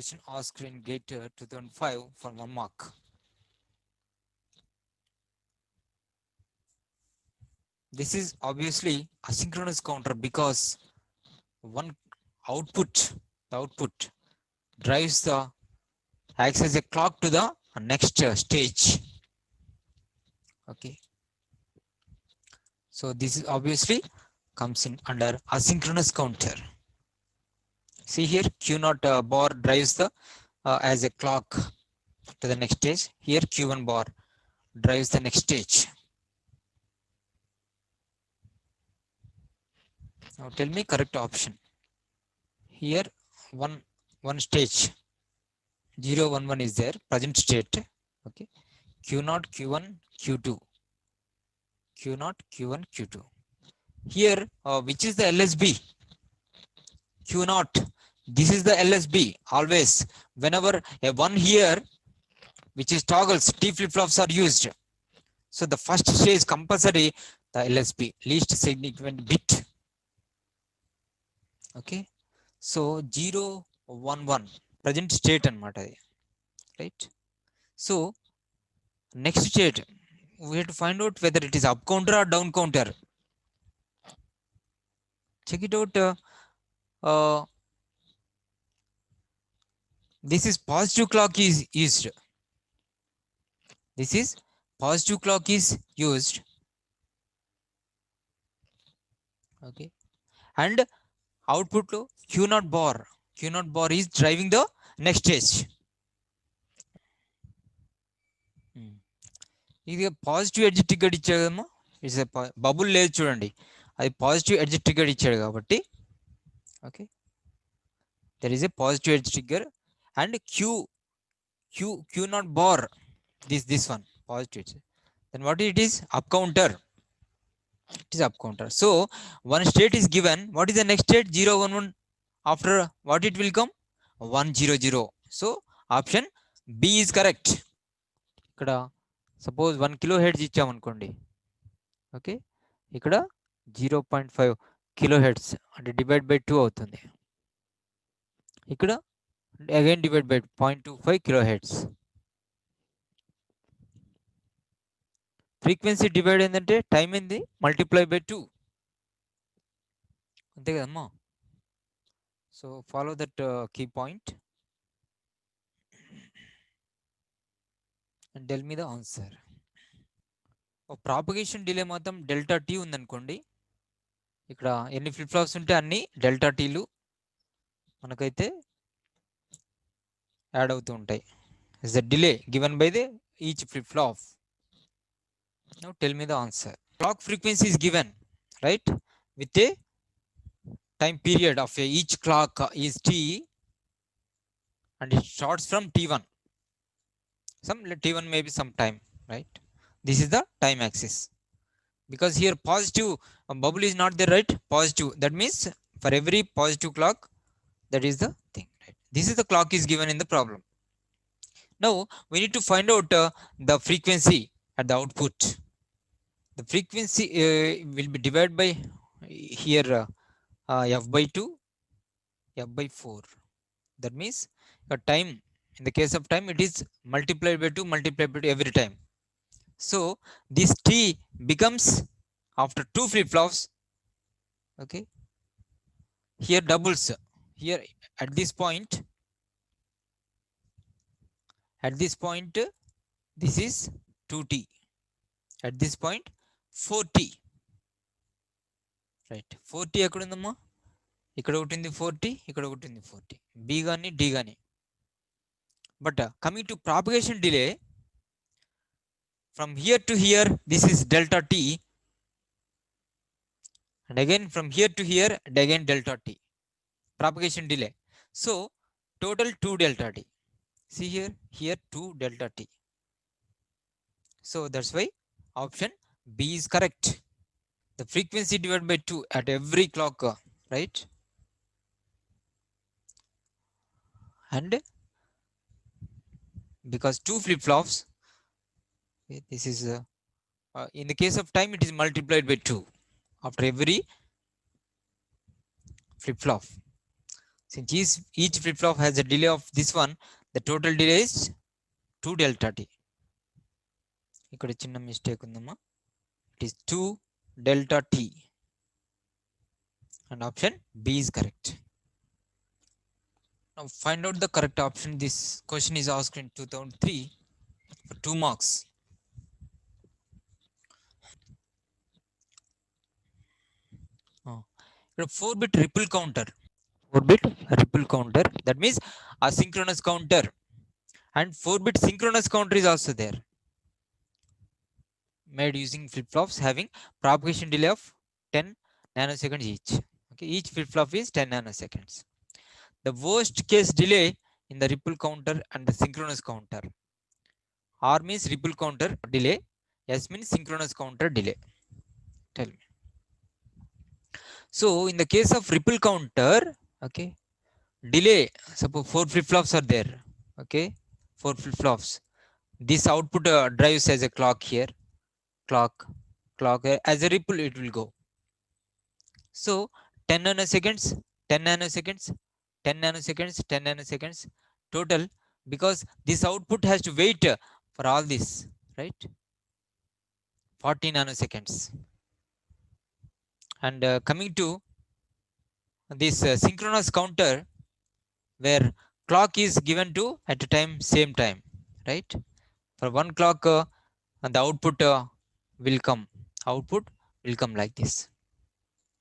question asked in GATE 2005 for 1 mark. This is obviously asynchronous counter because one output, the output drives the acts as a clock to the next stage. Okay. So this is obviously comes in under asynchronous counter. See here, Q0 bar drives the as a clock to the next stage. Here Q1 bar drives the next stage. Now tell me correct option. Here one stage 0 1 1 is there, present state. Okay. Q0 Q1 Q2 Q0 Q1 Q2. Here which is the LSB? Q0. This is the LSB. Always whenever a one here which is toggles, T flip-flops are used. So the first stage compulsory the LSB, least significant bit. Okay. So 0 1 1 present state anamata, right? So next state we have to find out whether it is up counter or down counter. Check it out. This is positive clock is used. This is positive clock is used. Okay. And output to Q0 bar. Q0 bar is driving the next stage. ఇది positive edge ticket ఇచ్చాడమ్మా. It's bubble లేదు చూడండి, అది positive edge trigger ఇచ్చాడు కాబట్టి okay there is a positive edge trigger and Q not bar this one positive edge. Then what it is? Up counter. It is up counter. So one state is given. What is the next state? 0 1 1. After what it will come? 1 0 0. So option B is correct. ఇక్కడ suppose 1 kilo heads ఇచ్చామనుకోండి. Okay, ఇక్కడ 0.5 kilo heads అంటే divide by 2 అవుతుంది. ఇక్కడ again divide by 0.25 kilo heads. Frequency divide ఏంటంటే time ఏంది multiply by 2, అంతే కదమ్మా. So follow that key point and tell me the answer. Propagation delay మాత్రం డెల్టా టీ ఉందనుకోండి, ఇక్కడ ఎన్ని ఫ్లిప్ ఫ్లాప్స్ ఉంటే అన్ని డెల్టా టీలు మనకైతే యాడ్ అవుతూ ఉంటాయి. Is the delay given by the each flip flop. Now tell me the answer. Clock frequency is given, right, with a time period of each clock is t and it starts from t1. Some t1 may be some time, right? This is the time axis because here positive bubble is not there, right? Positive, that means for every positive clock, that is the thing, right? This is the clock is given in the problem. Now we need to find out the frequency at the output. The frequency will be divided by here f by 2, f by 4. That means the time, in the case of time, it is multiplied by 2, multiplied by 2 every time. So this t becomes after 2 flip flops. Okay, here doubles. Here at this point, this is 2t. At this point 4t, right? 4t ఎక్కడ ఉందమ్మా? ఇక్కడ ఒకటి ఉంది 4t, ఇక్కడ ఒకటి ఉంది 4t, b గాని d గాని. But coming to propagation delay, from here to here this is delta t, and again from here to here and again delta t, propagation delay. So total 2 delta t. See here 2 delta t. So that's why option B is correct. The frequency divided by 2 at every clock, right? And because 2 flip flops, this is in the case of time it is multiplied by 2 after every flip flop. Since each flip-flop has a delay of this one, the total delay is 2 delta t. ఇక్కడ చిన్న mistake ఉందమ్మా. It is 2 delta t. And option B is correct. Now find out the correct option. This question is asked in 2003 for 2 marks. Here 4-bit ripple counter. 4-bit ripple counter. That means asynchronous counter. And 4-bit synchronous counter is also there. Made using flip-flops having propagation delay of 10 nanoseconds each. Okay, each flip-flop is 10 nanoseconds. The worst case delay in the ripple counter and the synchronous counter. R means ripple counter delay, S means synchronous counter delay. Tell me. So in the case of ripple counter, okay, delay, suppose 4 flip-flops are there. Okay, 4 flip-flops. This output drives as a clock here. Clock as a ripple it will go. So 10 nanoseconds, 10 nanoseconds, 10 nanoseconds, 10 nanoseconds total, because this output has to wait for all this, right? 40 nanoseconds. And coming to this synchronous counter, where clock is given to at a time, same time, right? For one clock, the output will come. Output will come like this.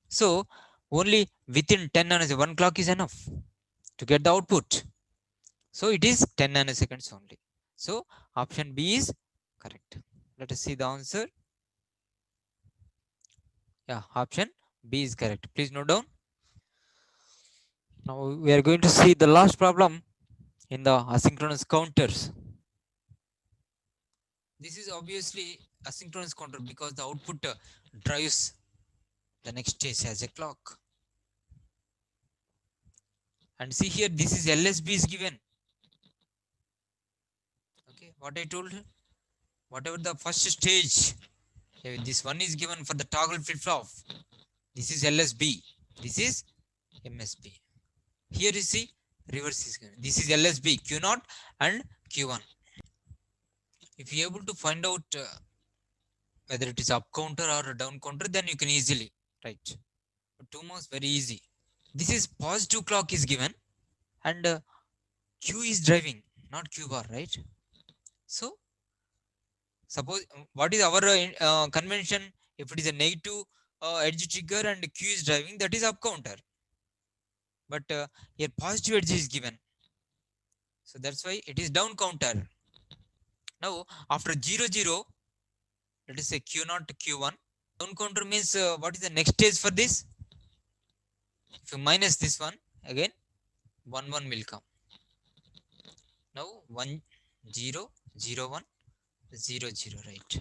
So only within 10 nanoseconds, one clock is enough to get the output. So it is 10 nanoseconds only. So option B is correct. Let us see the answer. Yeah, option B is correct. Please note down. Now we are going to see the last problem in the asynchronous counters. This is obviously asynchronous counter because the output drives the next stage as a clock. And see here, this is LSB is given. Okay, what I told, whatever the first stage, this one is given for the toggle flip-flop. This is LSB. This is MSB. Here you see reverse is given. This is LSB, Q0 and Q1. If you are able to find out whether it is up counter or down counter, then you can easily write. But 2 marks very easy. This is positive clock is given and Q is driving, not Q bar, right? So suppose what is our convention? If it is a negative edge trigger and Q is driving, that is up counter. But here positive edge is given, so that's why it is down counter. Now after 0 0, let us say Q0 to Q1. Down counter means what is the next stage for this? If you minus this one, again 1 1 will come. Now 1 0 0 1 0 0, right?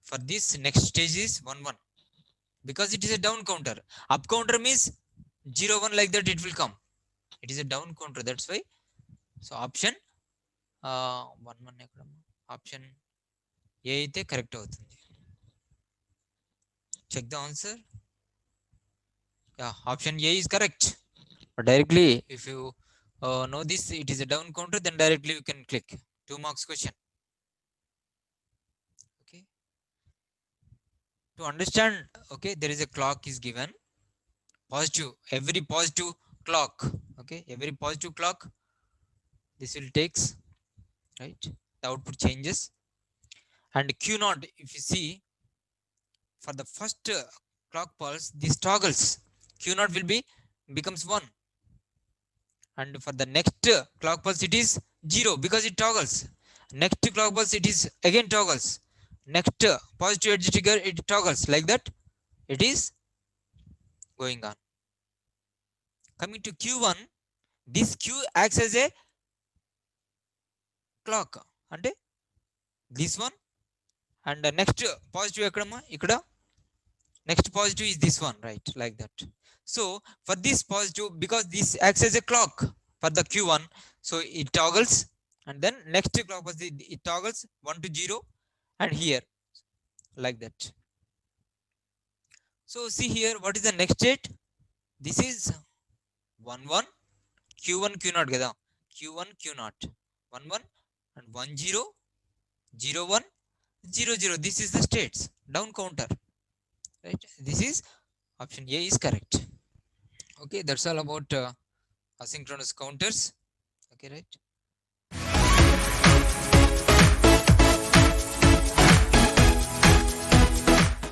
For this next stage is 1 1, because it is a down counter. Up counter means 0 1 like that it will come. It is a down counter, that's why. So option 1 1 ఎక్కడ, option A అయితే correct అవుతుంది. Check the answer. Yeah, option A is correct. But directly, if you know this, it is a down counter, then directly you can click. 2 marks question. Okay. To understand, okay, there is a clock is given. Positive, every positive clock. Okay, every positive clock, this will takes, right? The output changes. And Q0, if you see, for the first clock pulse, this toggles. Q0 will be becomes 1. And for the next clock pulse, it is 0 because it toggles. Next clock pulse, it is again toggles. Next positive edge trigger, it toggles like that. It is going on. Coming to Q1, this Q acts as a clock. And this one, and next positive ikkada, next positive is this one, right? Like that. So for this positive, because this acts as a clock for the Q1, so it toggles, and then next clock was it toggles 1 to 0, and here like that. So see here, what is the next state? This is 1 1 Q1 Q0 కదా, Q1 Q0 1 1 and 1 0 0 1 0 0. This is the states down counter, right? This is option A is correct. Okay, that's all about asynchronous counters. Okay, right?